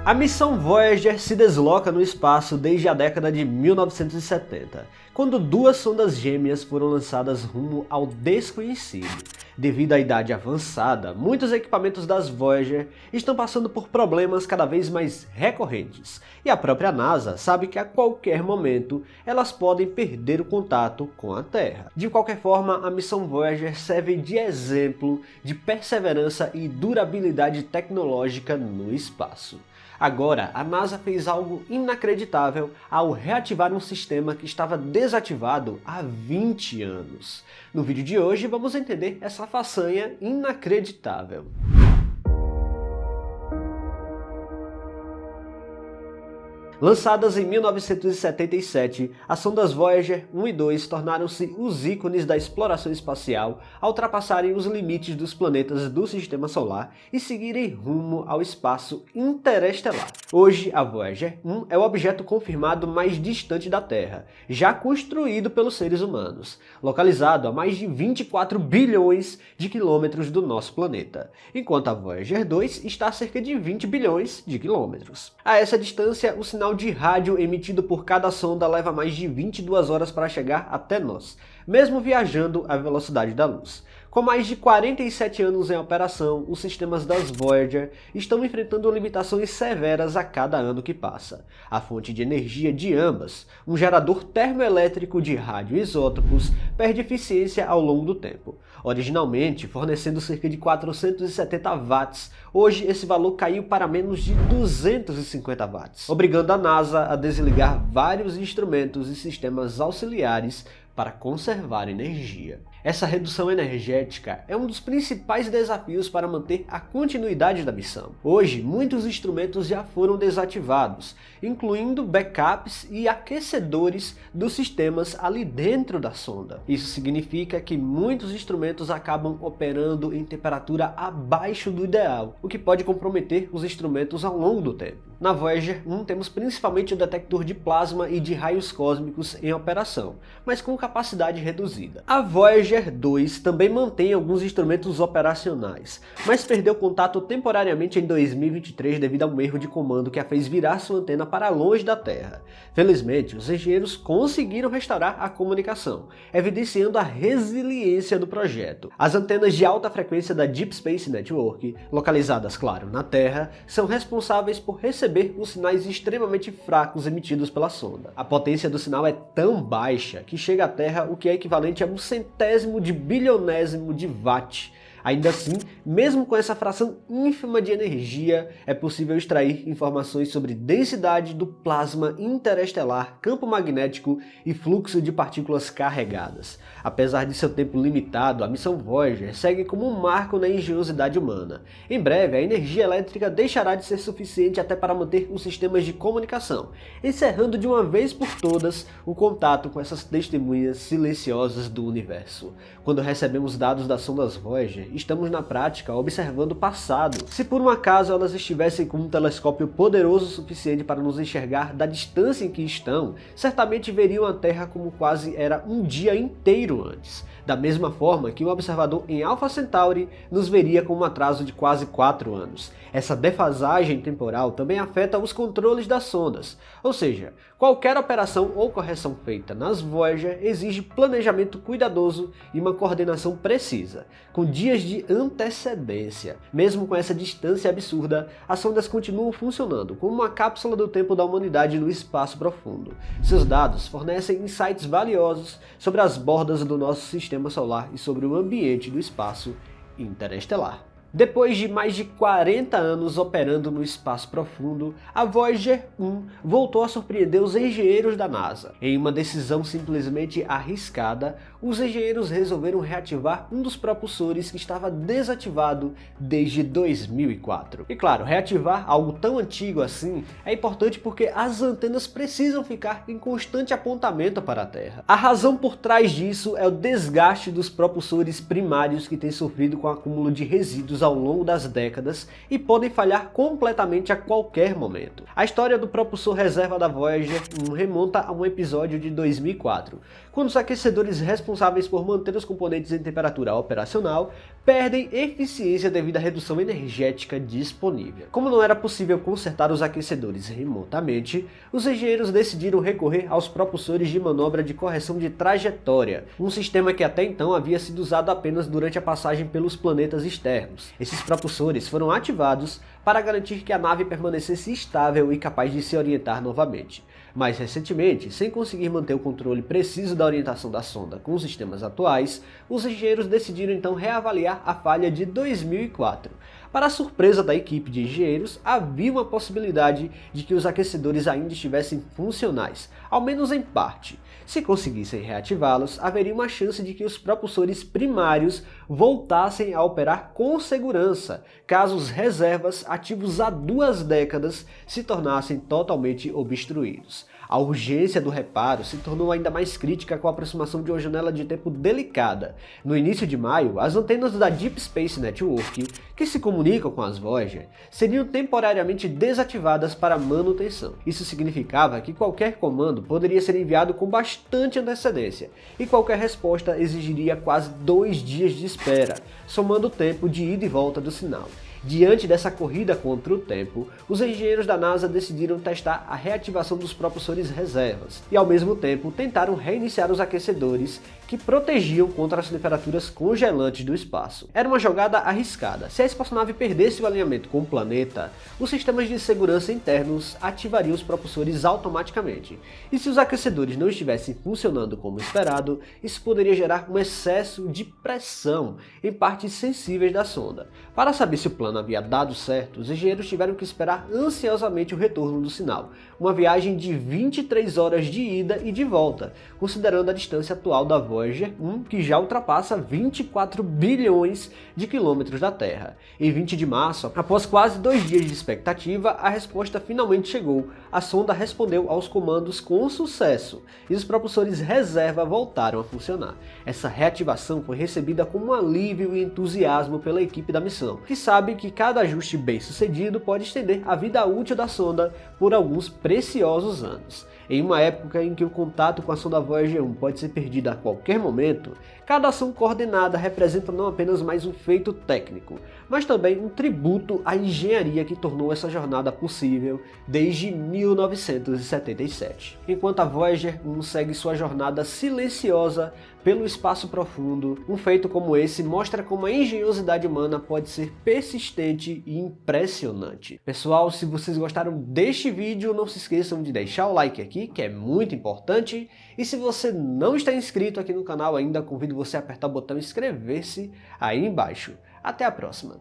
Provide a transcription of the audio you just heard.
A missão Voyager se desloca no espaço desde a década de 1970, quando duas sondas gêmeas foram lançadas rumo ao desconhecido. Devido à idade avançada, muitos equipamentos das Voyager estão passando por problemas cada vez mais recorrentes, e a própria NASA sabe que a qualquer momento elas podem perder o contato com a Terra. De qualquer forma, a missão Voyager serve de exemplo de perseverança e durabilidade tecnológica no espaço. Agora, a NASA fez algo inacreditável ao reativar um sistema que estava desativado há 20 anos. No vídeo de hoje vamos entender essa façanha inacreditável. Lançadas em 1977, as sondas Voyager 1 e 2 tornaram-se os ícones da exploração espacial ao ultrapassarem os limites dos planetas do Sistema Solar e seguirem rumo ao espaço interestelar. Hoje, a Voyager 1 é o objeto confirmado mais distante da Terra, já construído pelos seres humanos, localizado a mais de 24 bilhões de quilômetros do nosso planeta, enquanto a Voyager 2 está a cerca de 20 bilhões de quilômetros. A essa distância, o sinal de rádio emitido por cada sonda leva mais de 22 horas para chegar até nós, mesmo viajando à velocidade da luz. Com mais de 47 anos em operação, os sistemas das Voyager estão enfrentando limitações severas a cada ano que passa. A fonte de energia de ambas, um gerador termoelétrico de radioisótopos, perde eficiência ao longo do tempo. Originalmente fornecendo cerca de 470 watts, hoje esse valor caiu para menos de 250 watts, obrigando a NASA a desligar vários instrumentos e sistemas auxiliares para conservar energia. Essa redução energética é um dos principais desafios para manter a continuidade da missão. Hoje, muitos instrumentos já foram desativados, incluindo backups e aquecedores dos sistemas ali dentro da sonda. Isso significa que muitos instrumentos acabam operando em temperatura abaixo do ideal, o que pode comprometer os instrumentos ao longo do tempo. Na Voyager 1 temos principalmente o detector de plasma e de raios cósmicos em operação, mas com capacidade reduzida. A Voyager 2 também mantém alguns instrumentos operacionais, mas perdeu contato temporariamente em 2023 devido a um erro de comando que a fez virar sua antena para longe da Terra. Felizmente, os engenheiros conseguiram restaurar a comunicação, evidenciando a resiliência do projeto. As antenas de alta frequência da Deep Space Network, localizadas, claro, na Terra, são responsáveis por receber os sinais extremamente fracos emitidos pela sonda. A potência do sinal é tão baixa que chega à Terra o que é equivalente a 1/100º de bilionésimo de watt. Ainda assim, mesmo com essa fração ínfima de energia, é possível extrair informações sobre densidade do plasma interestelar, campo magnético e fluxo de partículas carregadas. Apesar de seu tempo limitado, a missão Voyager segue como um marco na engenhosidade humana. Em breve, a energia elétrica deixará de ser suficiente até para manter os sistemas de comunicação, encerrando de uma vez por todas o contato com essas testemunhas silenciosas do universo. Quando recebemos dados das sondas Voyager, estamos na prática observando o passado. Se por um acaso elas estivessem com um telescópio poderoso o suficiente para nos enxergar da distância em que estão, certamente veriam a Terra como quase era um dia inteiro antes. Da mesma forma que um observador em Alpha Centauri nos veria com um atraso de quase 4 anos. Essa defasagem temporal também afeta os controles das sondas, ou seja, qualquer operação ou correção feita nas Voyager exige planejamento cuidadoso e uma coordenação precisa, com dias de antecedência. Mesmo com essa distância absurda, as sondas continuam funcionando como uma cápsula do tempo da humanidade no espaço profundo. Seus dados fornecem insights valiosos sobre as bordas do nosso sistema solar e sobre o ambiente do espaço interestelar. Depois de mais de 40 anos operando no espaço profundo, a Voyager 1 voltou a surpreender os engenheiros da NASA. Em uma decisão simplesmente arriscada, os engenheiros resolveram reativar um dos propulsores que estava desativado desde 2004. E claro, reativar algo tão antigo assim é importante porque as antenas precisam ficar em constante apontamento para a Terra. A razão por trás disso é o desgaste dos propulsores primários que têm sofrido com o acúmulo de resíduos ao longo das décadas e podem falhar completamente a qualquer momento. A história do propulsor reserva da Voyager 1 remonta a um episódio de 2004, quando os aquecedores responsáveis por manter os componentes em temperatura operacional perdem eficiência devido à redução energética disponível. Como não era possível consertar os aquecedores remotamente, os engenheiros decidiram recorrer aos propulsores de manobra de correção de trajetória, um sistema que até então havia sido usado apenas durante a passagem pelos planetas externos. Esses propulsores foram ativados para garantir que a nave permanecesse estável e capaz de se orientar novamente. Mais recentemente, sem conseguir manter o controle preciso da orientação da sonda com os sistemas atuais, os engenheiros decidiram então reavaliar a falha de 2004. Para a surpresa da equipe de engenheiros, havia uma possibilidade de que os aquecedores ainda estivessem funcionais, ao menos em parte. Se conseguissem reativá-los, haveria uma chance de que os propulsores primários voltassem a operar com segurança, caso os reservas, ativos há 2 décadas, se tornassem totalmente obstruídos. A urgência do reparo se tornou ainda mais crítica com a aproximação de uma janela de tempo delicada. No início de maio, as antenas da Deep Space Network, que se comunicam com as Voyager, seriam temporariamente desativadas para manutenção. Isso significava que qualquer comando poderia ser enviado com bastante antecedência, e qualquer resposta exigiria quase 2 dias de espera, somando o tempo de ida e volta do sinal. Diante dessa corrida contra o tempo, os engenheiros da NASA decidiram testar a reativação dos propulsores reservas e, ao mesmo tempo, tentaram reiniciar os aquecedores que protegiam contra as temperaturas congelantes do espaço. Era uma jogada arriscada. Se a espaçonave perdesse o alinhamento com o planeta, os sistemas de segurança internos ativariam os propulsores automaticamente. E se os aquecedores não estivessem funcionando como esperado, isso poderia gerar um excesso de pressão em partes sensíveis da sonda. Para saber se o plano havia dado certo, os engenheiros tiveram que esperar ansiosamente o retorno do sinal, uma viagem de 23 horas de ida e de volta, considerando a distância atual da Voyager 1, que já ultrapassa 24 bilhões de quilômetros da Terra. Em 20 de março, após quase 2 dias de expectativa, a resposta finalmente chegou. A sonda respondeu aos comandos com sucesso, e os propulsores reserva voltaram a funcionar. Essa reativação foi recebida com um alívio e entusiasmo pela equipe da missão, que sabe que cada ajuste bem sucedido pode estender a vida útil da sonda por alguns preciosos anos. Em uma época em que o contato com a sonda Voyager 1 pode ser perdido a qualquer momento, cada ação coordenada representa não apenas mais um feito técnico, mas também um tributo à engenharia que tornou essa jornada possível desde 1977. Enquanto a Voyager 1 segue sua jornada silenciosa pelo espaço profundo, um feito como esse mostra como a engenhosidade humana pode ser persistente e impressionante. Pessoal, se vocês gostaram deste vídeo, não se esqueçam de deixar o like aqui, que é muito importante, e se você não está inscrito aqui no canal ainda, convido você a apertar o botão inscrever-se aí embaixo. Até a próxima!